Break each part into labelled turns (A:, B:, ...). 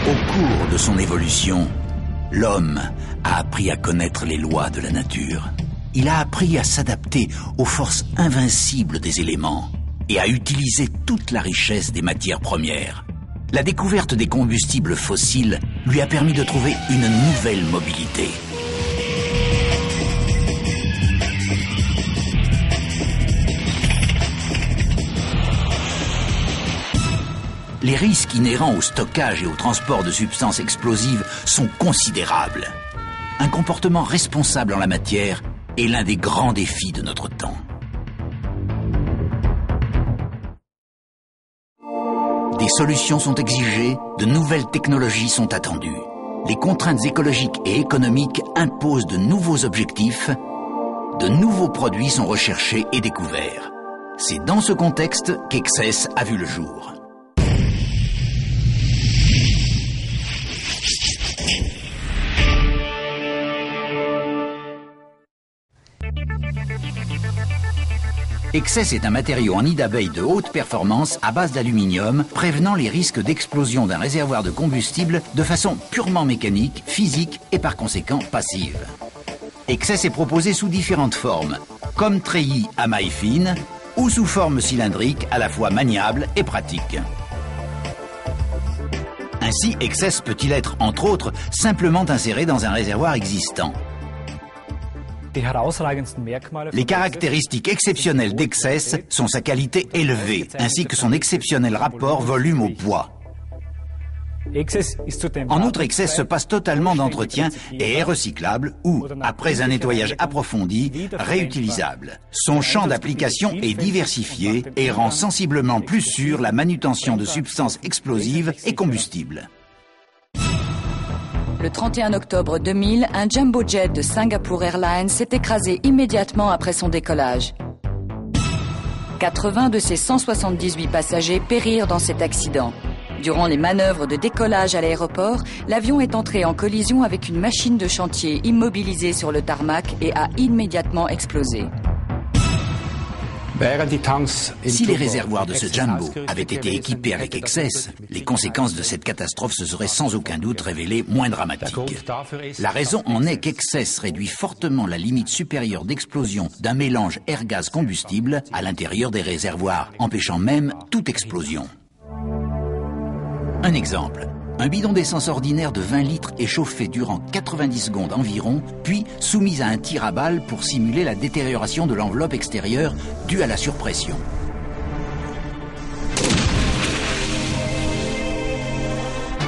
A: Au cours de son évolution, l'homme a appris à connaître les lois de la nature. Il a appris à s'adapter aux forces invincibles des éléments et à utiliser toute la richesse des matières premières. La découverte des combustibles fossiles lui a permis de trouver une nouvelle mobilité. Les risques inhérents au stockage et au transport de substances explosives sont considérables. Un comportement responsable en la matière est l'un des grands défis de notre temps. Des solutions sont exigées, de nouvelles technologies sont attendues. Les contraintes écologiques et économiques imposent de nouveaux objectifs, de nouveaux produits sont recherchés et découverts. C'est dans ce contexte qu'Excess a vu le jour. Excess est un matériau en nid d'abeille de haute performance à base d'aluminium, prévenant les risques d'explosion d'un réservoir de combustible de façon purement mécanique, physique et par conséquent passive. Excess est proposé sous différentes formes, comme treillis à maille fine ou sous forme cylindrique à la fois maniable et pratique. Ainsi, Excess peut-il être, entre autres, simplement inséré dans un réservoir existant. Les caractéristiques exceptionnelles d'Excess sont sa qualité élevée, ainsi que son exceptionnel rapport volume au poids. En outre, Excess se passe totalement d'entretien et est recyclable ou, après un nettoyage approfondi, réutilisable. Son champ d'application est diversifié et rend sensiblement plus sûr la manutention de substances explosives et combustibles.
B: Le 31 octobre 2000, un jumbo jet de Singapore Airlines s'est écrasé immédiatement après son décollage. 80 de ses 178 passagers périrent dans cet accident. Durant les manœuvres de décollage à l'aéroport, l'avion est entré en collision avec une machine de chantier immobilisée sur le tarmac et a immédiatement explosé.
A: Si les réservoirs de ce jumbo avaient été équipés avec Excess, les conséquences de cette catastrophe se seraient sans aucun doute révélées moins dramatiques. La raison en est qu'Excess réduit fortement la limite supérieure d'explosion d'un mélange air-gaz-combustible à l'intérieur des réservoirs, empêchant même toute explosion. Un exemple. Un bidon d'essence ordinaire de 20 litres est chauffé durant 90 secondes environ, puis soumis à un tir à balles pour simuler la détérioration de l'enveloppe extérieure due à la surpression.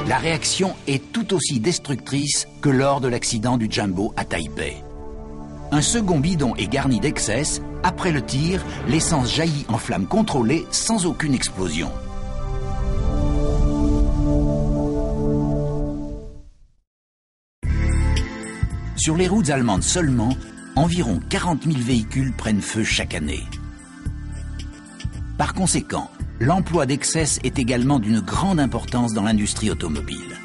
A: La réaction est tout aussi destructrice que lors de l'accident du Jumbo à Taipei. Un second bidon est garni d'Excess. Après le tir, l'essence jaillit en flamme contrôlée sans aucune explosion. Sur les routes allemandes seulement, environ 40 000 véhicules prennent feu chaque année. Par conséquent, l'emploi d'Excess est également d'une grande importance dans l'industrie automobile.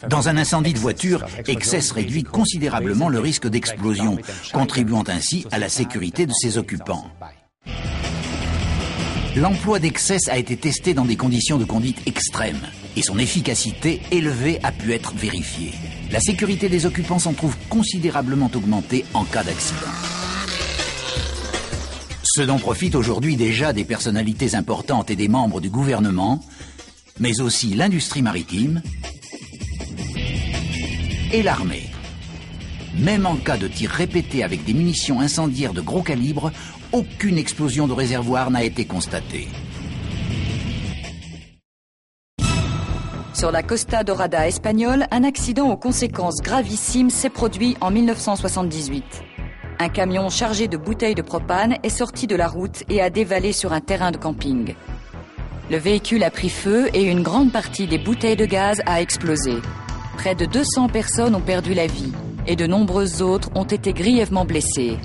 A: Dans un incendie de voiture, Excess réduit considérablement le risque d'explosion, contribuant ainsi à la sécurité de ses occupants. L'emploi d'Excess a été testé dans des conditions de conduite extrêmes et son efficacité élevée a pu être vérifiée. La sécurité des occupants s'en trouve considérablement augmentée en cas d'accident. Ce dont profitent aujourd'hui déjà des personnalités importantes et des membres du gouvernement, mais aussi l'industrie maritime et l'armée. Même en cas de tir répété avec des munitions incendiaires de gros calibre, aucune explosion de réservoir n'a été constatée.
B: Sur la Costa Dorada espagnole, un accident aux conséquences gravissimes s'est produit en 1978. Un camion chargé de bouteilles de propane est sorti de la route et a dévalé sur un terrain de camping. Le véhicule a pris feu et une grande partie des bouteilles de gaz a explosé. Près de 200 personnes ont perdu la vie et de nombreuses autres ont été grièvement blessées.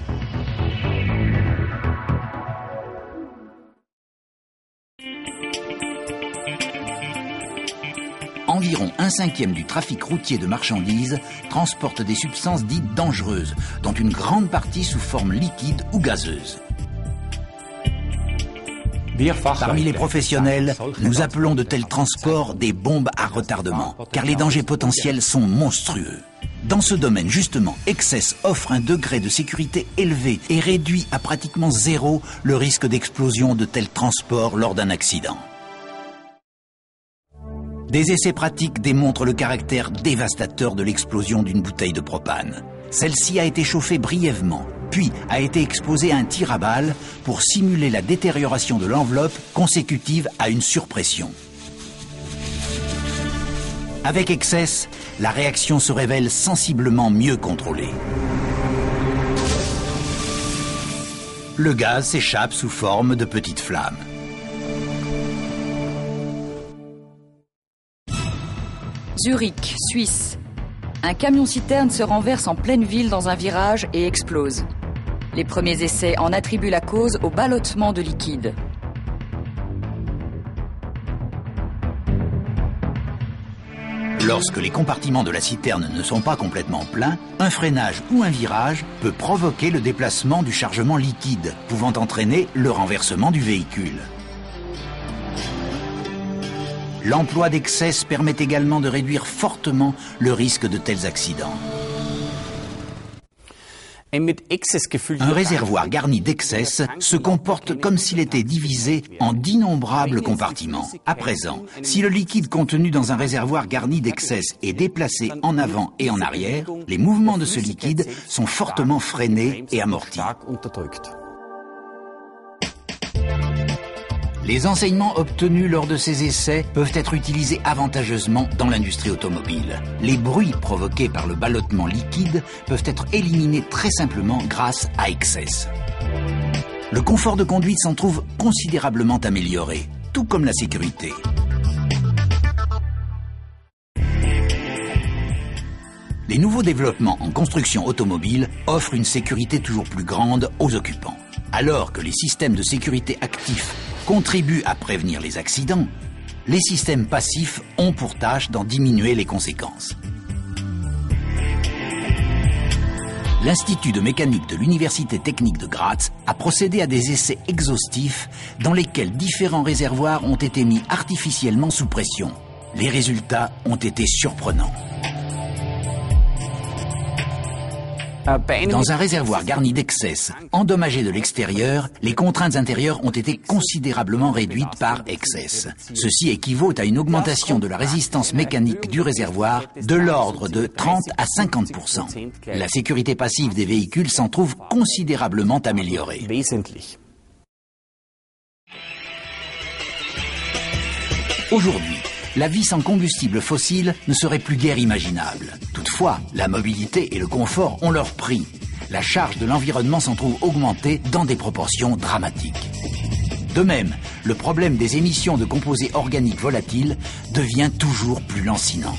A: Environ 1/5 du trafic routier de marchandises transporte des substances dites dangereuses, dont une grande partie sous forme liquide ou gazeuse. Parmi les professionnels, nous appelons de tels transports des bombes à retardement, car les dangers potentiels sont monstrueux. Dans ce domaine, justement, Excess offre un degré de sécurité élevé et réduit à pratiquement zéro le risque d'explosion de tels transports lors d'un accident. Des essais pratiques démontrent le caractère dévastateur de l'explosion d'une bouteille de propane. Celle-ci a été chauffée brièvement, puis a été exposée à un tir à balles pour simuler la détérioration de l'enveloppe consécutive à une surpression. Avec Excess, la réaction se révèle sensiblement mieux contrôlée. Le gaz s'échappe sous forme de petites flammes.
B: Zurich, Suisse. Un camion-citerne se renverse en pleine ville dans un virage et explose. Les premiers essais en attribuent la cause au ballottement de liquide.
A: Lorsque les compartiments de la citerne ne sont pas complètement pleins, un freinage ou un virage peut provoquer le déplacement du chargement liquide, pouvant entraîner le renversement du véhicule. L'emploi d'Excess permet également de réduire fortement le risque de tels accidents. Un réservoir garni d'Excess se comporte comme s'il était divisé en d'innombrables compartiments. À présent, si le liquide contenu dans un réservoir garni d'Excess est déplacé en avant et en arrière, les mouvements de ce liquide sont fortement freinés et amortis. Les enseignements obtenus lors de ces essais peuvent être utilisés avantageusement dans l'industrie automobile. Les bruits provoqués par le ballottement liquide peuvent être éliminés très simplement grâce à Excess. Le confort de conduite s'en trouve considérablement amélioré, tout comme la sécurité. Les nouveaux développements en construction automobile offrent une sécurité toujours plus grande aux occupants. Alors que les systèmes de sécurité actifs contribuent à prévenir les accidents, les systèmes passifs ont pour tâche d'en diminuer les conséquences. L'Institut de mécanique de l'Université technique de Graz a procédé à des essais exhaustifs dans lesquels différents réservoirs ont été mis artificiellement sous pression. Les résultats ont été surprenants. Dans un réservoir garni d'Excess, endommagé de l'extérieur, les contraintes intérieures ont été considérablement réduites par Excess. Ceci équivaut à une augmentation de la résistance mécanique du réservoir de l'ordre de 30 à 50%. La sécurité passive des véhicules s'en trouve considérablement améliorée. Aujourd'hui, la vie sans combustible fossile ne serait plus guère imaginable. Toutefois, la mobilité et le confort ont leur prix. La charge de l'environnement s'en trouve augmentée dans des proportions dramatiques. De même, le problème des émissions de composés organiques volatiles devient toujours plus lancinant.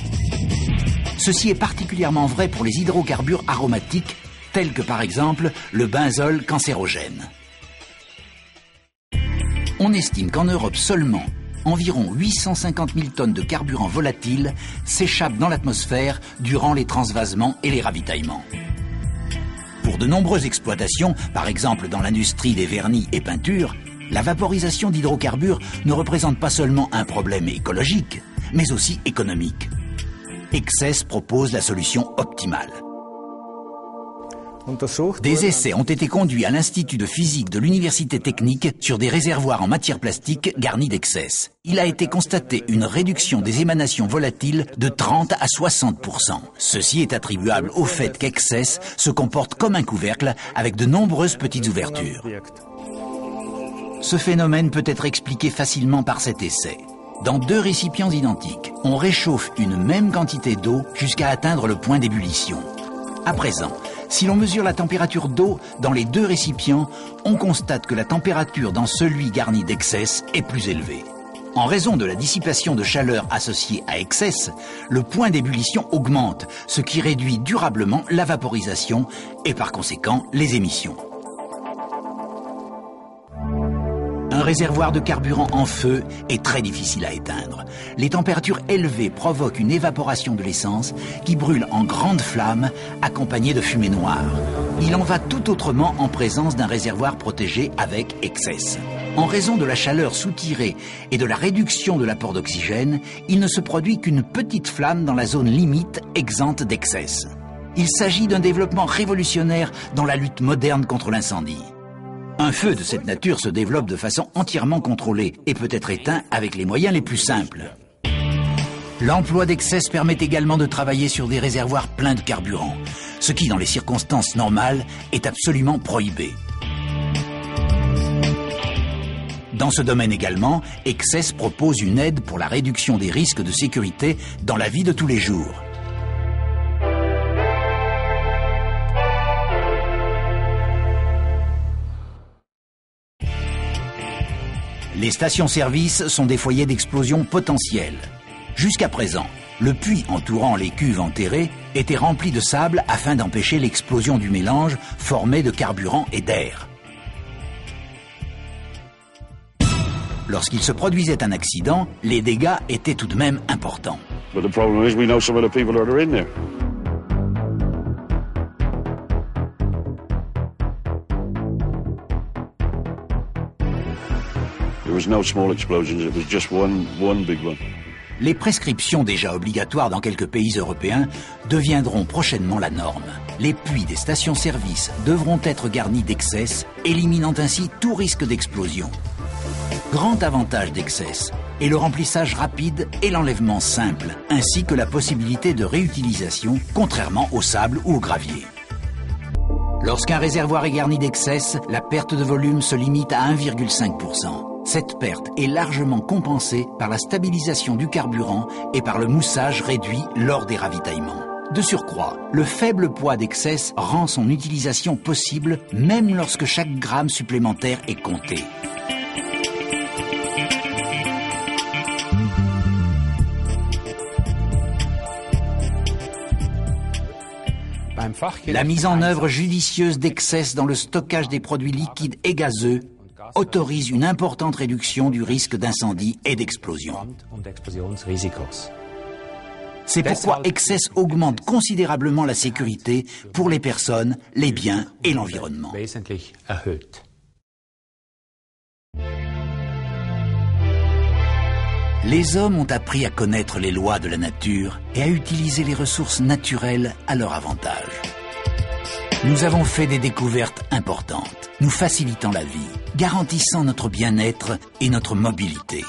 A: Ceci est particulièrement vrai pour les hydrocarbures aromatiques, tels que par exemple le benzol cancérogène. On estime qu'en Europe seulement, environ 850 000 tonnes de carburant volatile s'échappent dans l'atmosphère durant les transvasements et les ravitaillements. Pour de nombreuses exploitations, par exemple dans l'industrie des vernis et peintures, la vaporisation d'hydrocarbures ne représente pas seulement un problème écologique, mais aussi économique. Excess propose la solution optimale. Des essais ont été conduits à l'Institut de physique de l'Université technique sur des réservoirs en matière plastique garnis d'Excess. Il a été constaté une réduction des émanations volatiles de 30 à 60%. Ceci est attribuable au fait qu'Excess se comporte comme un couvercle avec de nombreuses petites ouvertures. Ce phénomène peut être expliqué facilement par cet essai. Dans deux récipients identiques, on réchauffe une même quantité d'eau jusqu'à atteindre le point d'ébullition. À présent, si l'on mesure la température d'eau dans les deux récipients, on constate que la température dans celui garni d'Excess est plus élevée. En raison de la dissipation de chaleur associée à Excess, le point d'ébullition augmente, ce qui réduit durablement la vaporisation et par conséquent les émissions. Un réservoir de carburant en feu est très difficile à éteindre. Les températures élevées provoquent une évaporation de l'essence qui brûle en grandes flammes accompagnées de fumée noire. Il en va tout autrement en présence d'un réservoir protégé avec Excess. En raison de la chaleur soutirée et de la réduction de l'apport d'oxygène, il ne se produit qu'une petite flamme dans la zone limite exempte d'Excess. Il s'agit d'un développement révolutionnaire dans la lutte moderne contre l'incendie. Un feu de cette nature se développe de façon entièrement contrôlée et peut être éteint avec les moyens les plus simples. L'emploi d'Excess permet également de travailler sur des réservoirs pleins de carburant, ce qui, dans les circonstances normales, est absolument prohibé. Dans ce domaine également, Excess propose une aide pour la réduction des risques de sécurité dans la vie de tous les jours. Les stations-service sont des foyers d'explosion potentiels. Jusqu'à présent, le puits entourant les cuves enterrées était rempli de sable afin d'empêcher l'explosion du mélange formé de carburant et d'air. Lorsqu'il se produisait un accident, les dégâts étaient tout de même importants.
C: But the problem is we know some of the people that are in there. There was no small explosions, it was just one big one.
A: Les prescriptions déjà obligatoires dans quelques pays européens deviendront prochainement la norme. Les puits des stations-service devront être garnis d'Excess, éliminant ainsi tout risque d'explosion. Grand avantage d'Excess est le remplissage rapide et l'enlèvement simple, ainsi que la possibilité de réutilisation, contrairement au sable ou au gravier. Lorsqu'un réservoir est garni d'Excess, la perte de volume se limite à 1,5%. Cette perte est largement compensée par la stabilisation du carburant et par le moussage réduit lors des ravitaillements. De surcroît, le faible poids d'Excess rend son utilisation possible même lorsque chaque gramme supplémentaire est compté. La mise en œuvre judicieuse d'Excess dans le stockage des produits liquides et gazeux autorise une importante réduction du risque d'incendie et d'explosion. C'est pourquoi Excess augmente considérablement la sécurité pour les personnes, les biens et l'environnement. Les hommes ont appris à connaître les lois de la nature et à utiliser les ressources naturelles à leur avantage. Nous avons fait des découvertes importantes, nous facilitant la vie, garantissant notre bien-être et notre mobilité.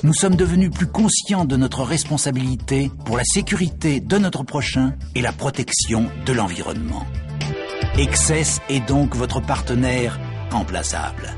A: Nous sommes devenus plus conscients de notre responsabilité pour la sécurité de notre prochain et la protection de l'environnement. Excess est donc votre partenaire remplaçable.